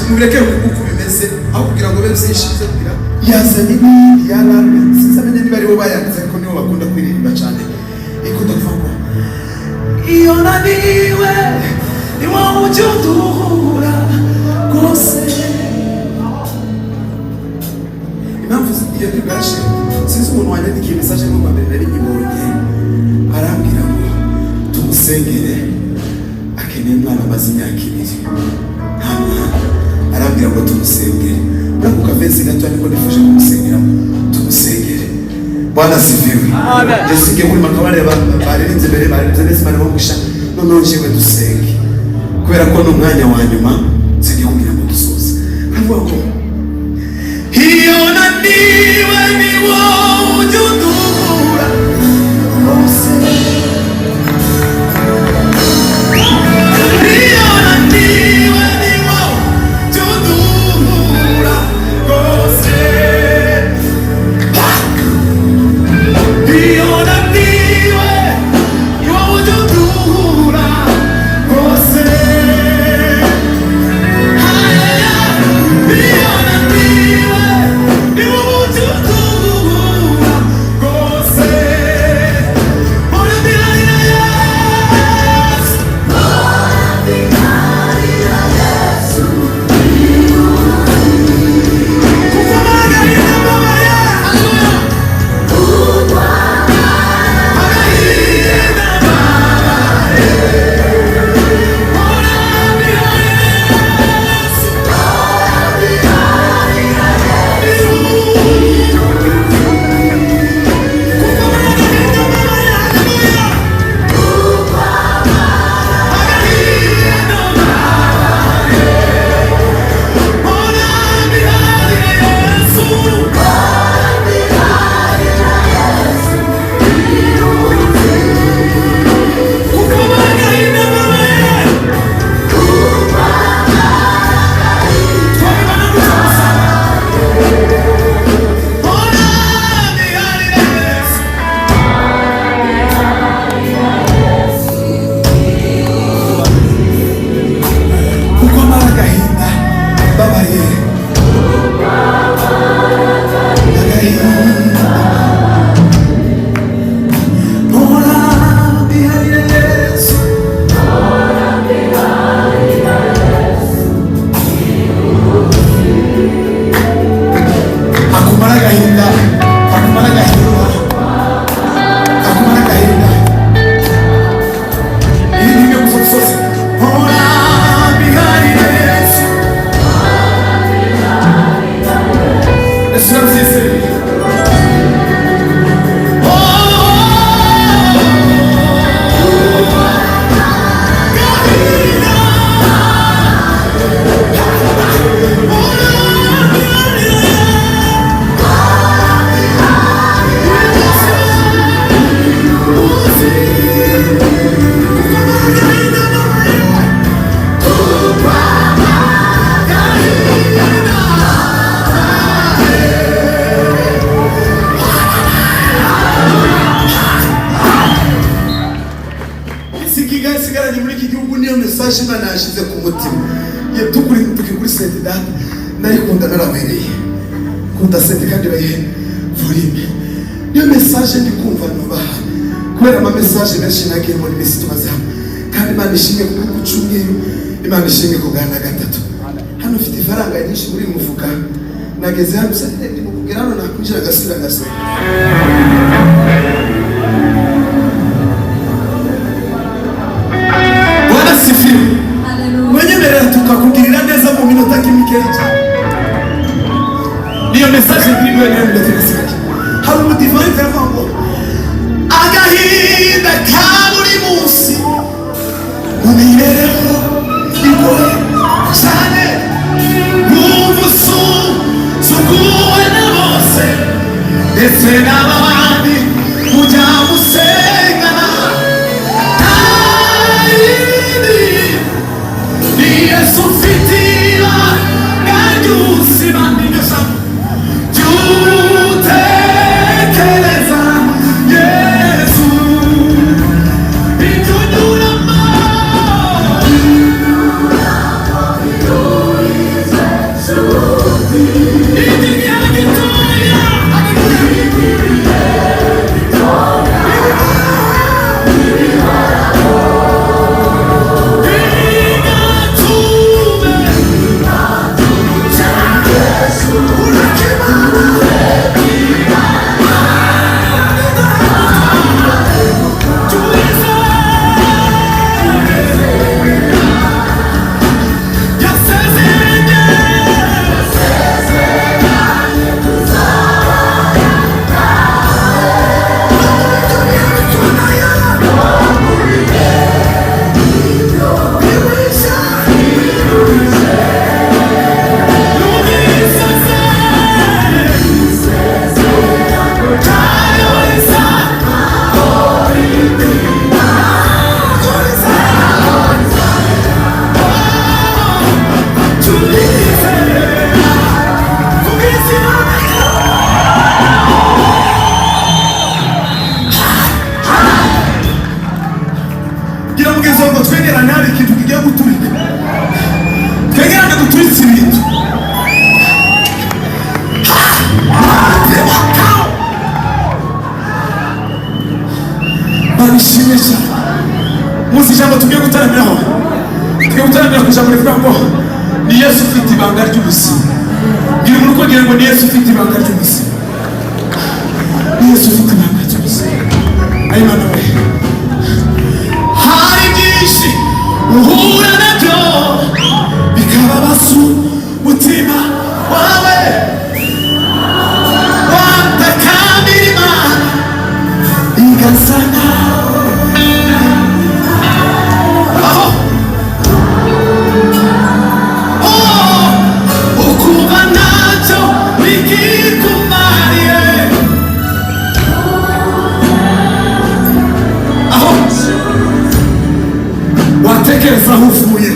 mureke uko bimeze aho kugira ngo bezishize kugira yazanye n'indi yararwe sinzamenye niba ari bo bayanditse ariko nibo bakunda kwiririmba cyane ikunda kuvuga iyo naniwe ni wowe ujya uduhura rwose. Impamvu iyo ntigashe sinzi umuntu wanyandikiye mesaje mu mbere nari nyibonye arambwira ngo tumusengere akeneye umwana amaze imyaka 2 arambwira ngo tumusengere nako kavesi gato ariko nifuje kumusengera tumusengere. Bwana sifiwe. Amen. Jesike muri makabare barinze mbere barinze neza bari bagusha none njewe dusenge kubera ko n'umwanya wa nyuma nsigiye kugira ngo dusoze. Avuga ko hiyo naniwe ni wowe ujudura rwose. ku mutima ye tukuri kuri sente data nayikunda narabereye kunda sente kandi bayihe volume niyo message ndi kumva nubaha kubera ama message menshi nagiye muri misi tumaze kandi Imana ishimwe ku cyumweru Imana ishimwe ku bwana gatatu hano ufite ifaranga nyinshi muri mufuka nageze hano sente ndi mukugera hano nakwinjira gasubira gasubira Bwana sifiwe mwenye mbere tukakugirira neza mu minota kimikeje niyo message ndibwe niyo ndetesika hari umudivani kavango agahinda kaburi munsi unibereho igoye cyane n'ubusu suguwe na bose ndetse n'abandi kujya musengana ni Yesu ufitiye ngajusi bandinyosa jutekereza Yesu ijunyurama Musi jambo tugiye gutaramiraho kujambo rivuga ngo ni Yesu ufite ibanga ry'ubuzima ngira umuntu ko ngira ngo ni Yesu ufite ibanga ry'ubuzima ni Yesu ufite ibanga ry'ubuzima ayimana we hari byinshi uhura nabyo bikababaza umutima wawe watakamira Imana igasana watekereza uvuye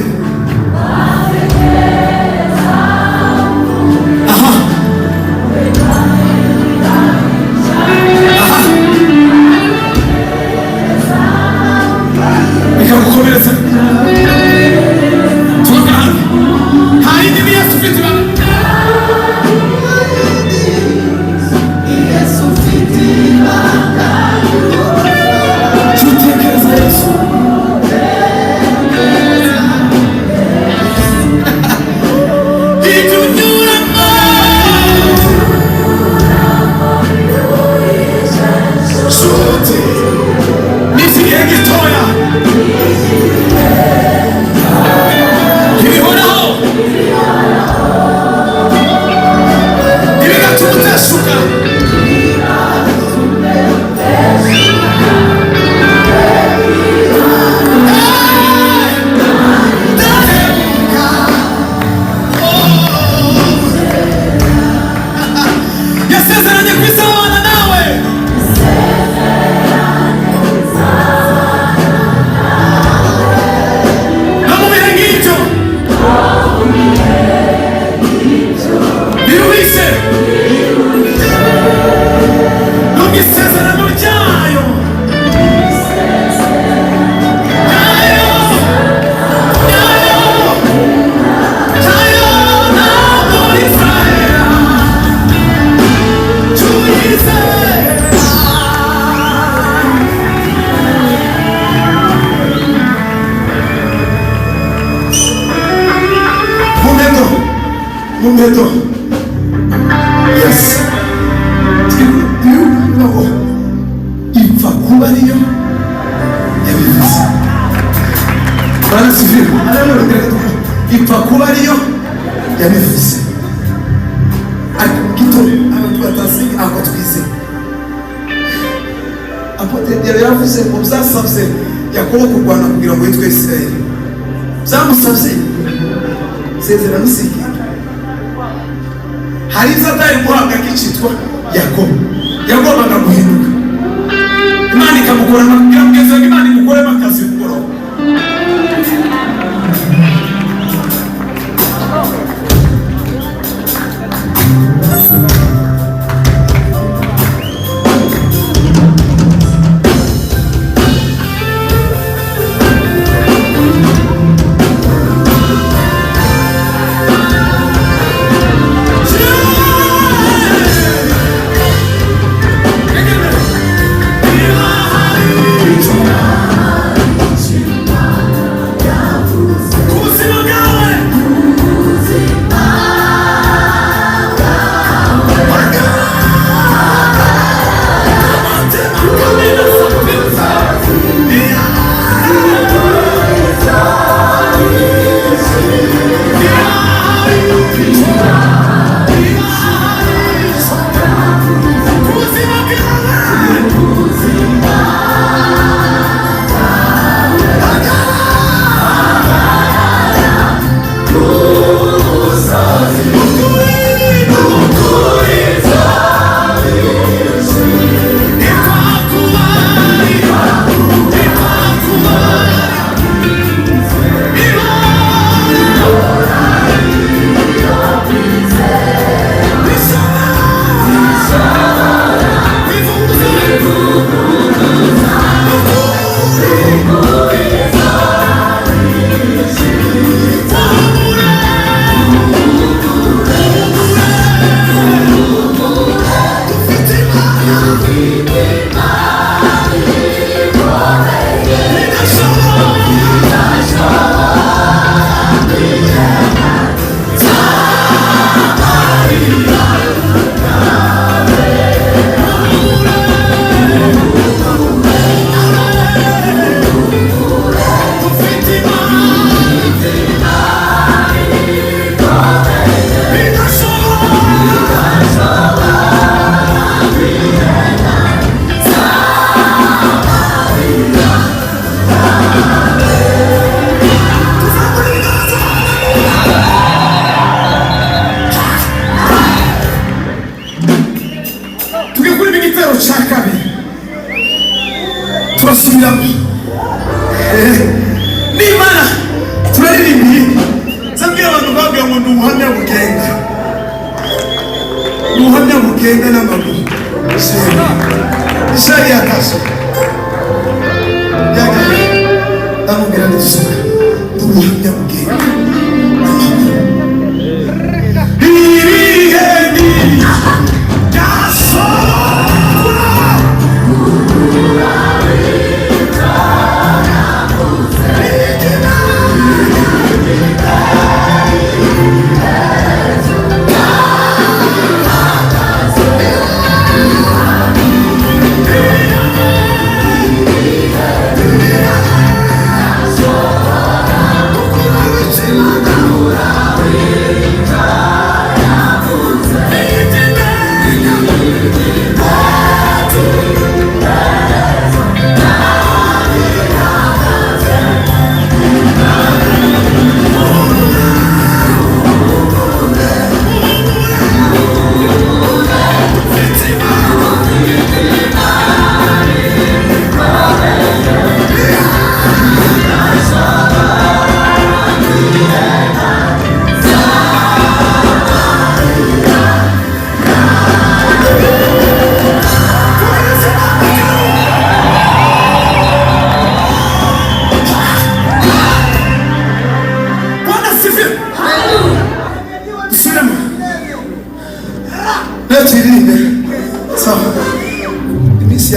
mumeto. Yes. Do you know ipfa kuba ariyo yabivuze? Bwana sifiwe. Ipfa kuba ariyo yabivuze. Akito abantu batasiga ako twize. Apote yari yavuze ngo byasabye Yakobo kurwana kugira ngo yitwe Isirayeli. Byamusabye sezerano n'isiki. Hari izatari guhabwa kicitwa Yakobo. Yagombaga guhinduka. Imana ikamukora ikamugeza Imana imukore bakazi kugoro. N'Imana turaririmbiye zabwira abantu babwiye ngo ndi ubuhamya bugenda. Ubuhamya bugenda n'amaguru. Ishari yakaso yagaye ndamubwira ndisuka ubuhamya bugenda n'amaguru.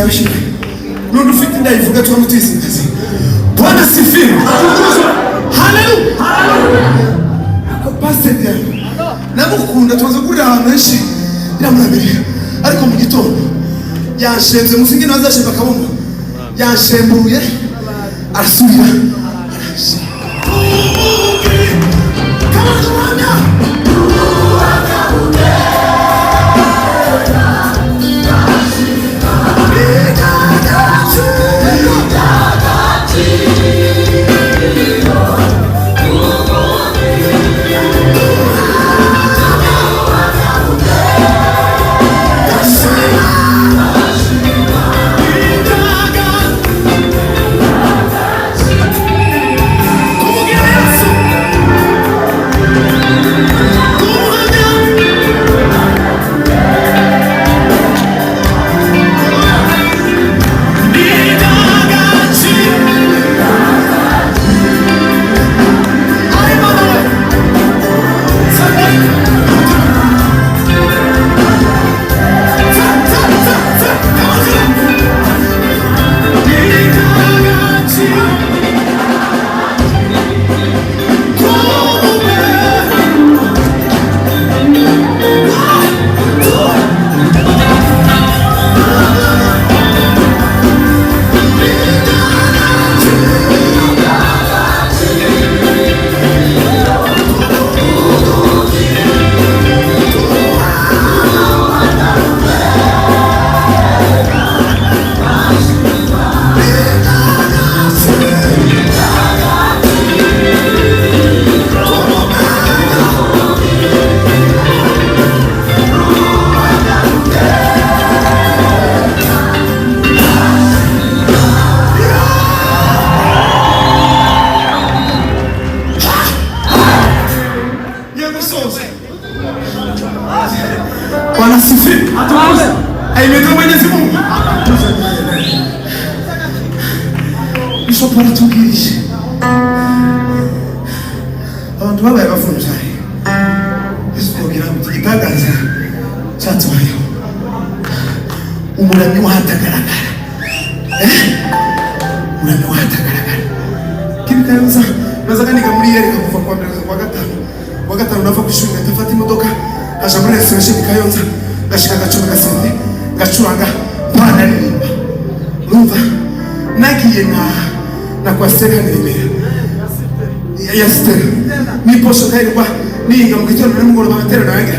Yashika nundu fitinda ivuga twa mutisi ngazi. Bwana sifiwe. Haleluya. Ako pastor namukunda tumaze kurira ahantu henshi biramurabiriye ariko mu gitondo yanshemze musingi nazashemba akabumba yanshembuye arasubira Paratubwirije abantu babaye bavunjaye Yesu kugira ngo igitangaza cyatubayeho umuramyi wahatagaragara umuramyi wahatagaragara kibikanza nazaga niga muri Yereka kuva kwa mbere kwa gatanu nava ku ishuri ngafata imodoka aje muri reservation Kayonza gashika gacuma gasende gacuranga mpana nimba urumva nagiye na kwa Stella Remera ya Stella ni posho kairwa ninga mu gitondo n'umugoroba batera nange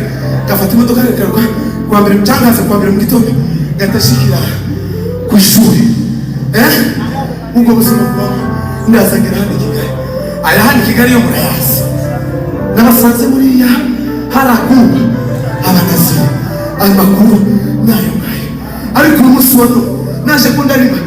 gafata imodoka rekaruka kwa mbere mtangaza kwa mbere mu gitondo gatashikira ku ishuri ubwo buzima bwabo ndazagera hano Kigali aya hano Kigali yo murayasi nabasanze muri ya harakuba abanazi ayo makuru nayo ariko umunsi wa none naje kundarima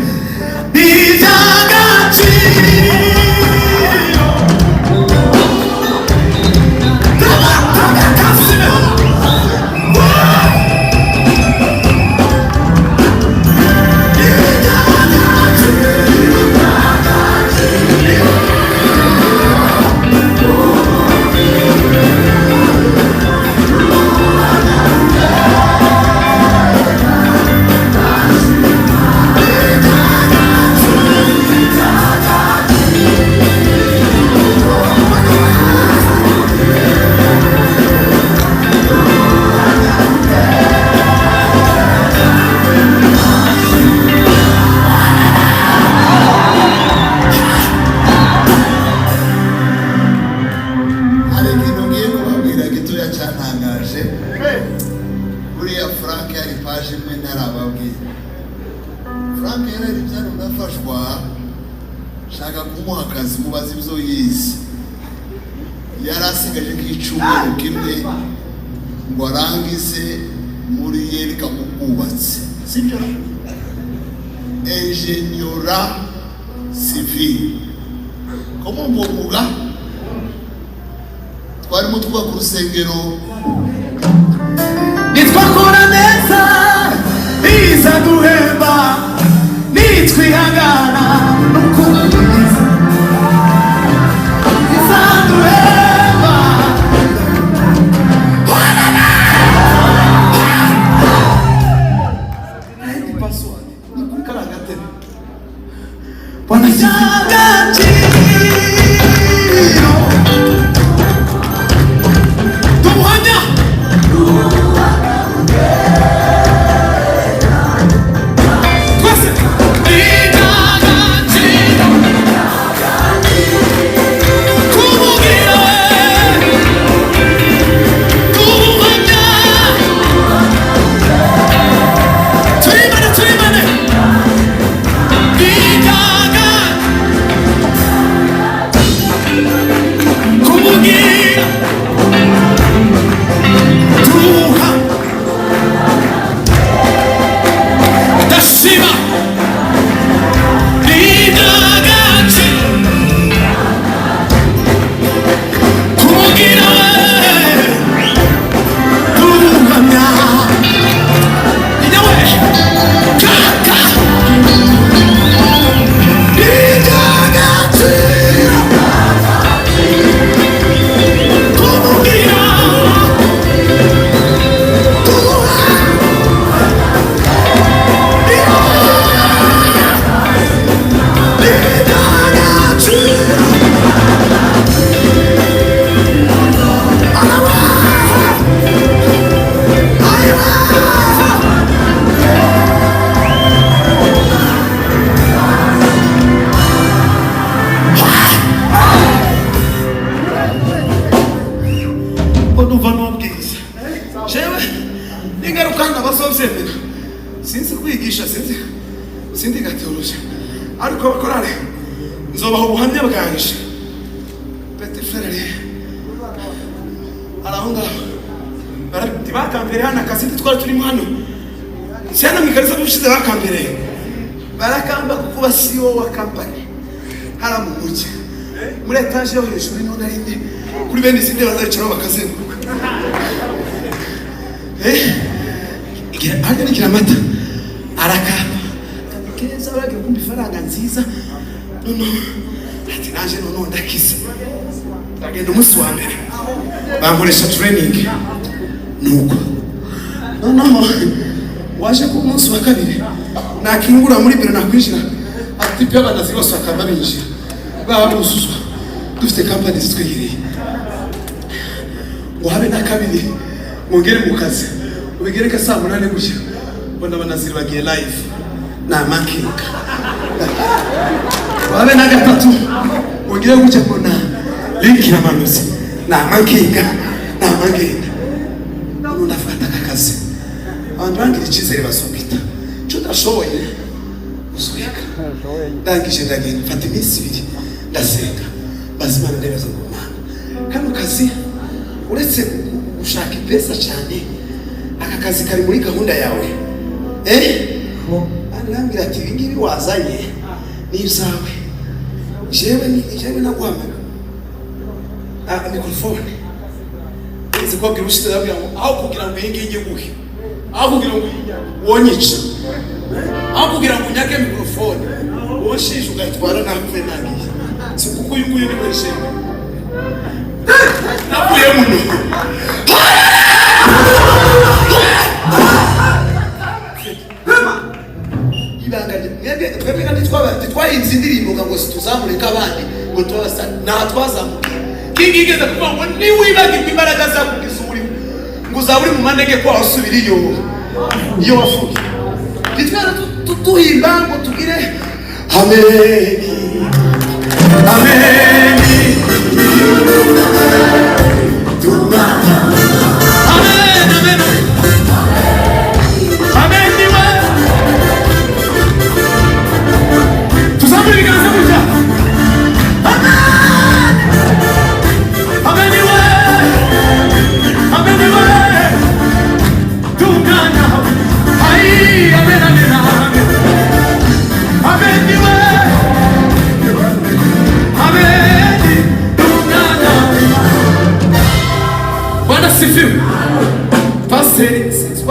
shaka kumuha akazi mubaza ibyo yize yarasigaje nk'icyumweru kimwe ngo arangize muri Yereka mu bwubatsi sibyo ingeniera civil komo mvuga twarimo twubaka urusengero nitwakora neza biza duhemba nitwihangana Tumuhanya numva n'ubwiza jewe ingaruka ndabasobyemera sinzi kwigisha sinzi gateoloji ariko bakorare nzobaho ubuhamya bwanje Petit Frere arahunga barakambere hano akazi twari turimo hano cyane mwikarisa bushize bakambere barakamba kuko basiyo wa company hara mu muke muri etage yo hejuru ino narinde kuri bene izindi bazayicaraho bakazenguruka igira hajya nikira mata arakamba keza baragiye kumva ifaranga nziza nono ati naje nono ndakize ndagenda umunsi wa mbere bankoresha training nuko nono waje ku munsi wa kabiri nakingura muri biro nakwinjira ati pe abanazi bose bakaba binjira baba busuzwa dufite company zitwigiriye ngo habe na kabiri mungere mu kazi ubigereka saa 8 gutya mbona abanazi bagiye live na marking habe na gatatu mungere gutya mbona link na manuzi na marking none ndafata akazi abantu bangira icyizere basubita cyo ndashoboye usubika ndangije ndagenda mfata iminsi 2 ndasenga bazimana ndebaza ku Mana kano kazi uretse gushaka pesa cyane aka kazi kari muri gahunda yawe anambira ati ngibi wazanye n'ibyawe jewe naguhamagara mikrofone nzi ko bwirushize yabwira ngo aho kugira ngo yinginge nguhe aho kugira ngo wonyice aho kugira ngo nyake mikrofone woshije ugatwara nakuve nagiye si kuko uyu nguyu ni wese nakuye muno ibanganye twebwe kandi twahinze indirimbo ngo situzamurika abandi ngo tubasa na twazamuka kingigeze kuvuga ngo ni wibagirwa imbaraga zakugize umurimo ngo uzaburi mu manege kwa usubira iyo wafuye bitwara tutuhimba ngo tugire amen amen tumata amen amen amen niwe tuzamuri biganza muja Pastor, since